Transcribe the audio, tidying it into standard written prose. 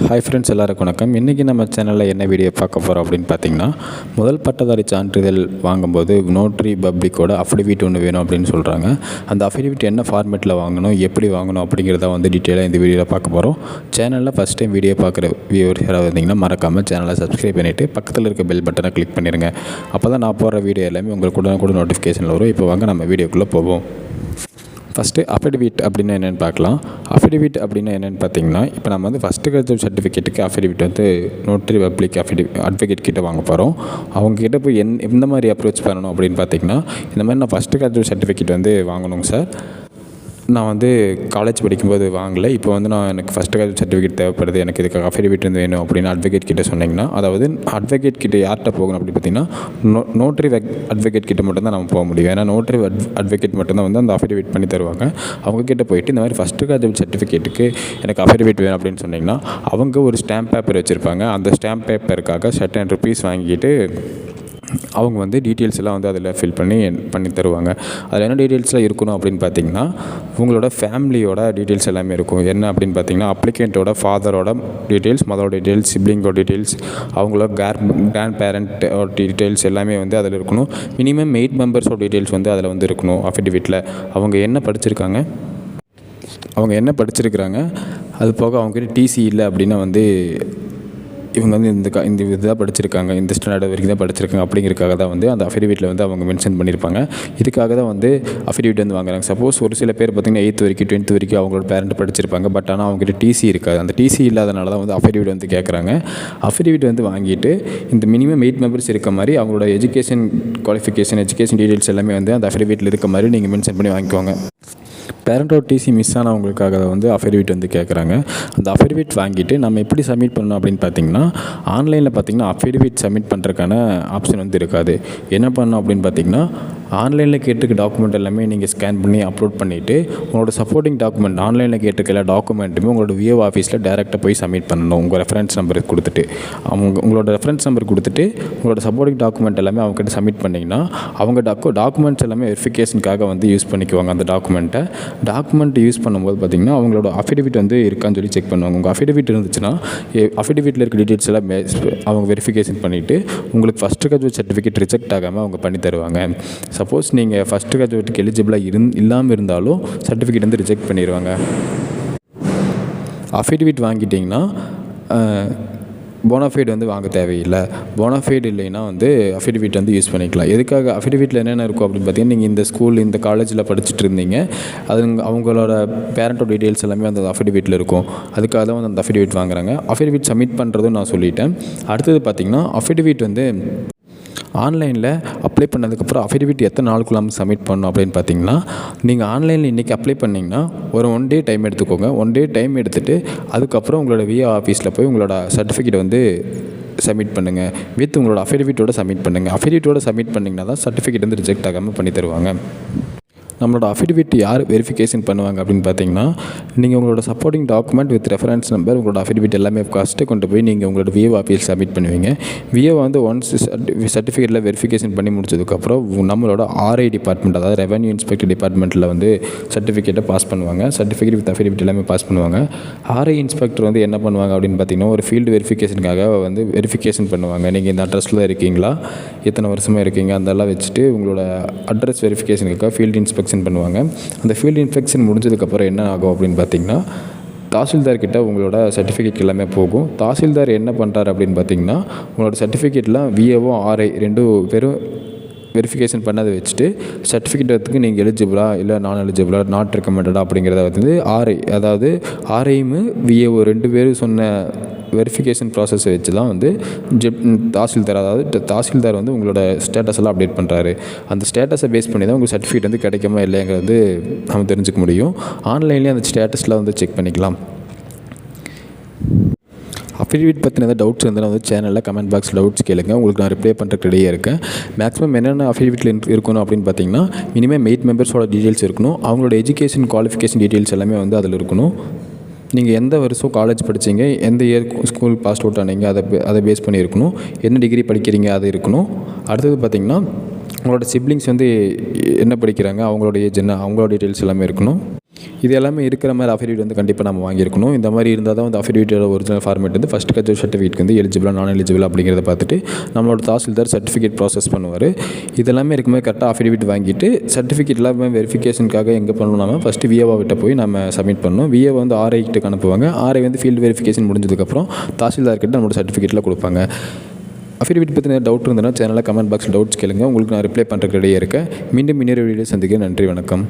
Hi friends, எல்லாருக்கும் வணக்கம். இன்றைக்கி நம்ம சேனலில் என்ன வீடியோ பார்க்க போகிறோம் அப்படின்னு பார்த்தீங்கன்னா, முதல் பட்டதாரி சான்றிதழ் வாங்கும்போது நோட்ரி பப்ளிக்கோட அஃபிடவிட் ஒன்று வேணும் அப்படின்னு சொல்கிறாங்க. அந்த அஃபிடவிட் என்ன ஃபார்மேட்டில் வாங்கணும், எப்படி வாங்கணும் அப்படிங்கிறத டீட்டெயிலாக இந்த வீடியோவில் பார்க்க போகிறோம். சேனலில் ஃபஸ்ட் டைம் வீடியோ பார்க்குற வியூவர்ஸ் யாராவது இருந்தீங்கன்னா மறக்காமல் சேனலை சப்ஸ்கிரைப் பண்ணிவிட்டு பக்கத்தில் இருக்க பெல் பட்டனை கிளிக் பண்ணிடுங்க. அப்போ தான் நான் போடுற வீடியோ எல்லாமே உங்களுக்கு கூட நோட்டிஃபிகேஷனில் வரும். இப்போ வாங்க நம்ம வீடியோக்குள்ளே போவோம். ஃபஸ்ட்டு அஃபிடவிட் அப்படின்னா என்னென்னு பார்க்கலாம். அஃபிடவிட் அப்படின்னா என்னென்னு பார்த்தீங்கன்னா, இப்போ நம்ம ஃபஸ்ட்டு கிராஜுவேட் சர்டிஃபிகேட்டுக்கு அஃபிடவிட் நோட்டரி பப்ளிக் அட்வொகேட் கிட்ட வாங்க போகிறோம். அவங்ககிட்ட போய் எந்த மாதிரி அப்ரோச் பண்ணணும் அப்படின்னு பார்த்தீங்கன்னா, இந்த மாதிரி நான் ஃபஸ்ட்டு கிராஜுவேட் சர்டிஃபிகேட் வாங்கணுங்க சார். நான் காலேஜ் படிக்கும்போது வாங்கலை. இப்போ நான் எனக்கு ஃபஸ்ட்டு கிராஜுவேட் சர்டிஃபிகேட் தேவைப்படுது, எனக்கு இதுக்கு அஃபிடவிட் வேணும் அப்படின்னு அட்வொகேட் கிட்ட சொன்னிங்கன்னா, அதாவது அட்வொகேட் கிட்ட யார்கிட்ட போகணும் அப்படின்னு பார்த்தீங்கன்னா, நோட்டரி அட்வொகேட் கிட்ட மட்டும்தான் நம்ம போக முடியும். ஏன்னா நோட்டரி அட்வொகேட் மட்டும்தான் அந்த அஃபிடவிட் பண்ணி தருவாங்க. அவங்கக்கிட்ட போயிட்டு இந்த மாதிரி ஃபஸ்ட்டு கிராஜுவேட் சர்டிஃபிகேட்டுக்கு எனக்கு அஃபிடவிட் வேணும் அப்படின்னு சொன்னிங்கன்னா, அவங்க ஒரு ஸ்டாம்ப் பேப்பர் வச்சுருப்பாங்க. அந்த ஸ்டாம்ப் பேப்பருக்காக சர்டன் ருபீஸ் வாங்கிட்டு அவங்க டீட்டெயில்ஸ் எல்லாம் அதில் ஃபில் பண்ணி தருவாங்க. அதில் என்ன டீட்டெயில்ஸ்லாம் இருக்கணும் அப்படின்னு பார்த்தீங்கன்னா, உங்களோட ஃபேமிலியோட டீட்டெயில்ஸ் எல்லாமே இருக்கும். என்ன அப்படின்னு பார்த்தீங்கன்னா, அப்ளிகண்ட்டோட ஃபாதரோட டீட்டெயில்ஸ், மதரோட டீட்டெயில்ஸ், சிப்ளிங்கோட டீட்டெயில்ஸ், அவங்களோட கிராண்ட் பேரண்ட் டீட்டெயில்ஸ் எல்லாமே அதில் இருக்கணும். மினிமம் 8 மெம்பர்ஸோட டீட்டெயில்ஸ் அதில் இருக்கணும் அஃபிடவிட்டில். அவங்க என்ன படிச்சிருக்கிறாங்க, அது போக அவங்ககிட்ட டிசி இல்லை அப்படின்னா இவங்க இந்த இதுதான் படிச்சிருக்காங்க, இந்த ஸ்டாண்டர்ட் வரைக்கும் தான் படிச்சிருக்காங்க அப்படிங்கிறதுக்காக தான் அந்த அஃபிடவிட்டில் அவங்க மென்ஷன் பண்ணியிருப்பாங்க. இதுக்காக தான் அஃபிடவிட் வாங்குறாங்க. சப்போஸ் ஒரு சில பேர் பார்த்திங்கன்னா 8th வரைக்கும் 10th வரைக்கும் அவங்களோட பேரண்ட் படிச்சிருப்பாங்க. பட் ஆனால் அவங்ககிட்ட டிசி இருக்காது. அந்த டிசி இல்லாதனால தான் அஃபிடவிட் கேட்குறாங்க. அஃபிடவிட் வாங்கிட்டு இந்த மினிமம் 8 மெம்பர்ஸ் இருக்க மாதிரி அவங்களோட எஜுகேஷன் குவாலிஃபிகேஷன், எஜுகேஷன் டீட்டெயில்ஸ் எல்லாமே அந்த அஃபிடவிட்டில் இருக்க மாதிரி நீங்கள் மென்ஷன் பண்ணி வாங்கிக்கோங்க. பேரண்டோட டிசி மிஸ் ஆனவங்களுக்காக அஃபிடவிட் கேட்குறாங்க. அந்த அஃபிடவிட் வாங்கிட்டு நம்ம எப்படி சப்மிட் பண்ணணும் அப்படின்னு பார்த்தீங்கன்னா, ஆன்லைனில் பார்த்தீங்கன்னா அஃபிடவிட் சப்மிட் பண்ணுறதுக்கான ஆப்ஷன் இருக்காது. என்ன பண்ணணும் அப்படின்னு பார்த்தீங்கன்னா, ஆன்லைனில் கேட்டிருக்க டாக்குமெண்ட் எல்லாமே நீங்கள் ஸ்கேன் பண்ணி அப்லோட் பண்ணிவிட்டு உங்களோட சப்போர்ட்டிங் டாக்குமெண்ட், ஆன்லைனில் கேட்டிருக்க எல்லா டாக்குமெண்ட்டுமே உங்களோட விஓ ஆஃபீஸில் டேரெக்டாக போய் சப்மிட் பண்ணணும். உங்கள் ரெஃபரன்ஸ் நம்பருக்கு கொடுத்துட்டு உங்களோட ரெஃபரன்ஸ் நம்பர் கொடுத்துட்டு உங்களோட சப்போர்ட்டிங் டாக்குமெண்ட் எல்லாமே அவங்ககிட்ட சப்மிட் பண்ணிங்கன்னா, அவங்க டாக்குமெண்ட்ஸ் எல்லாமே வெரிஃபிகேஷனுக்காக யூஸ் பண்ணிக்குவாங்க. அந்த டாக்குமெண்ட் யூஸ் பண்ணும்போது பார்த்திங்கன்னா அவங்களோட அஃபிடவிட் இருக்கான்னு சொல்லி செக் பண்ணுவாங்க. உங்கள் அஃபிடவிட் இருந்துச்சுன்னா அஃபிடவிட்டில் இருக்க டீட்டெயில்ஸ் எல்லாம் அவங்க வெரிஃபிகேஷன் பண்ணிவிட்டு உங்களுக்கு ஃபஸ்ட்டு கிராஜுவேட் சர்டிஃபிகேட் ரிஜெக்ட் ஆகாமல் அவங்க பண்ணி தருவாங்க. சப்போஸ் நீங்கள் ஃபஸ்ட்டு கிராஜுவேட்டுக்கு எலிஜிபிளாக இல்லாமல் இருந்தாலும் சர்டிஃபிகேட் ரிஜெக்ட் பண்ணிடுவாங்க. அஃபிடவிட் வாங்கிட்டிங்கன்னா போனாஃபைட் வாங்க தேவையில்லை. போனாஃபைட் இல்லைன்னா அஃபிடவிட் யூஸ் பண்ணிக்கலாம். எதுக்காக அஃபிடவிட்டில் என்னென்ன இருக்கும் அப்படின்னு பார்த்தீங்கன்னா, நீங்கள் இந்த ஸ்கூல் இந்த காலேஜில் படிச்சுட்டு இருந்தீங்க, அது அவங்களோட பேரண்டோட டீட்டெயில்ஸ் எல்லாமே அந்த அஃபிடவிட்டில் இருக்கும். அதுக்காக தான் அந்த அஃபிடவிட் வாங்குறாங்க. அஃபிடவிட் சப்மிட் பண்ணுறதும் நான் சொல்லிட்டேன். அடுத்தது பார்த்திங்கன்னா, அஃபிடவிட் ஆன்லைனில் அப்ளை பண்ணதுக்கப்புறம் அஃபிடவிட் எத்தனை நாளுக்குள்ள சப்மிட் பண்ணணும் அப்படின்னு பார்த்தீங்கன்னா, நீங்கள் ஆன்லைனில் இன்றைக்கி அப்ளை பண்ணிங்கன்னா ஒரு 1 day டைம் எடுத்துக்கோங்க. 1 day டைம் எடுத்துகிட்டு அதுக்கப்புறம் உங்களோட விஓ ஆஃபீஸில் போய் உங்களோட சர்டிஃபிகேட் சப்மிட் பண்ணுங்கள். வித் உங்களோட அஃபிடவிட்டோட சப்மிட் பண்ணுங்கள். அஃபிடவிட்டோட சப்மிட் பண்ணிங்கன்னா தான் சர்டிஃபிகேட் ரிஜெக்ட் ஆகாமல் பண்ணி தருவாங்க. நம்மளோட அஃபிடவிட் யார் வெரிஃபிகேஷன் பண்ணுவாங்க அப்படின்னு பார்த்தீங்கன்னா, நீங்கள் உங்களோட supporting document with reference number, உங்களோட அஃபிடவிட் எல்லாமே ஃபஸ்ட்டு கொண்டு போய் நீங்கள் உங்களோட விஓ ஆஃபீஸ் சப்மிட் பண்ணுவீங்க. விஓ ஒன்ஸ் சர்டிஃபிகேட்டில் வெரிஃபிகேஷன் பண்ணி முடிச்சதுக்கப்புறம் நம்மளோட ஆர்ஐ டிபார்ட்மெண்ட், அதாவது ரெவன்யூ இன்ஸ்பெக்டர் டிபார்ட்மெண்ட்டில் சர்டிஃபிகேட்டை பாஸ் பண்ணுவாங்க. சர்டிஃபிகேட் வித் அஃபிடவிட் எல்லாமே பாஸ் பண்ணுவாங்க. ஆர்ஐ இன்ஸ்பெக்டர் என்ன பண்ணுவாங்க அப்படின்னு பார்த்தீங்கன்னா, ஒரு ஃபீல்டு வெரிஃபிகேஷனுக்காக வெரிஃபிகேஷன் பண்ணுவாங்க. நீங்கள் இந்த அட்ரஸில் இருக்கீங்களா, எத்தனை வருஷமாக இருக்கீங்க, அதெல்லாம் வச்சுட்டு உங்களோட அட்ரஸ் வெரிஃபிகேஷனுக்காக ஃபீல்டு இன்ஸ்பெக்ஷன் பண்ணுவாங்க. அந்த ஃபீல்டு இன்ஸ்பெக்ஷன் முடிஞ்சதுக்கப்புறம் என்ன ஆகும் அப்படின்னு பார்த்தீங்கன்னா, தாசில்தார்கிட்ட உங்களோட சர்டிஃபிகேட் எல்லாமே போகும். தாசில்தார் என்ன பண்ணுறாரு அப்படின்னு பார்த்தீங்கன்னா, உங்களோட சர்டிஃபிகேட்லாம் விஏஓ ஆர்ஐ 2 பேரும் வெரிஃபிகேஷன் பண்ணதை வச்சுட்டு சர்டிஃபிகேட்டுக்கு நீங்கள் எலிஜிபிளா இல்லை நான் எலிஜிபிளா, நாட் ரெக்கமெண்டடா அப்படிங்கிறத ஆர்ஐ, அதாவது ஆர்ஐயும் விஏஓ 2 பேரும் சொன்ன வெரிஃபிகேஷன் ப்ராசஸை வச்சு தான் தாசில்தார், அதாவது தாசில்தார் உங்களோட ஸ்டேட்டஸ் எல்லாம் அப்டேட் பண்ணுறாரு. அந்த ஸ்டேட்டஸை பேஸ் பண்ணி தான் உங்கள் சர்டிஃபிகேட் கிடைக்குமா இல்லைங்கிறது நம்ம தெரிஞ்சுக்க முடியும். ஆன்லைன்லேயே அந்த ஸ்டேட்டஸில் செக் பண்ணிக்கலாம். அஃபிடவிட் பற்றின ஏதாவது டவுட்ஸ் இருந்தாலும் சேனலில் கமெண்ட் பாக்ஸில் டவுட்ஸ் கேளுங்க. உங்களுக்கு நான் ரிப்ளை பண்ணுறதுக்கு ரெடியாக இருக்கேன். மேக்ஸிமம் என்னென்ன அஃபிடவிட்டில் இருக்கணும் அப்படின்னு பார்த்தீங்கன்னா, மினிமம் 8 மெம்பர்ஸோட டீட்டெயில்ஸ் இருக்கணும். அவங்களோட எஜுகேஷன் குவாலிஃபிகேஷன் டீட்டெயில்ஸ் எல்லாமே அதில் இருக்கணும். நீங்கள் எந்த வருஷம் காலேஜ் படித்தீங்க, எந்த இயர் ஸ்கூல் பாஸ் அவுட் ஆனீங்க, அதை பேஸ் பண்ணி இருக்கணும். என்ன டிகிரி படிக்கிறீங்க அது இருக்கணும். அடுத்தது பார்த்திங்கன்னா, உங்களோட சிப்ளிங்ஸ் வந்து என்ன படிக்கிறாங்க, அவங்களோட ஏஜ் என்ன, அவங்களோட டீட்டெயில்ஸ் எல்லாமே இருக்கணும். இது எல்லாமே இருக்கிற மாதிரி அஃபிடவிட் வந்து கண்டிப்பாக நம்ம வாங்கியிருக்கணும். இந்த மாதிரி இருந்தால் தான் வந்து அஃபிடவிட்டோட ஒரிஜினல் ஃபார்மேட் வந்து ஃபஸ்ட் கிராஜுவேட் சர்டிஃபிகேட் வந்து எலிஜிபிளாக நான் எலிஜிபிள் அப்படிங்கிறத பார்த்துட்டு நம்மளோட தாசில்தார் சர்டிஃபிகேட் ப்ராசஸ் பண்ணுவார். இதெல்லாமே இருக்கும்போது கரெக்டாக அஃபிடவிட் வாங்கிட்டு சர்டிஃபிகேட் எல்லாமே வெரிஃபிகேஷனுக்காக எங்கே பண்ணணும்னா ஃபஸ்ட்டு விஏஓவிட்ட போய் நம்ம சப்மிட் பண்ணணும். விஏஓ வந்து ஆர்ஐ கிட்ட அனுப்புவாங்க. ஆர்ஐ வந்து ஃபீல்டு வெரிஃபிகேஷன் முடிஞ்சதுக்கப்புறம் தாசில்தார்கிட்ட நம்மளோட சர்டிஃபிகேட்டில் கொடுப்பாங்க. அஃபிடவிட் பற்றின டவுட் இருந்ததுன்னா சேனலில் கமெண்ட் பாக்ஸில் டவுட்ஸ் கேளுங்க. உங்களுக்கு நான் ரிப்ளை பண்ணுறதுக்கு ரெடியாக இருக்கேன். மீண்டும் இன்னொரு வீடியோ சந்திக்க நன்றி, வணக்கம்.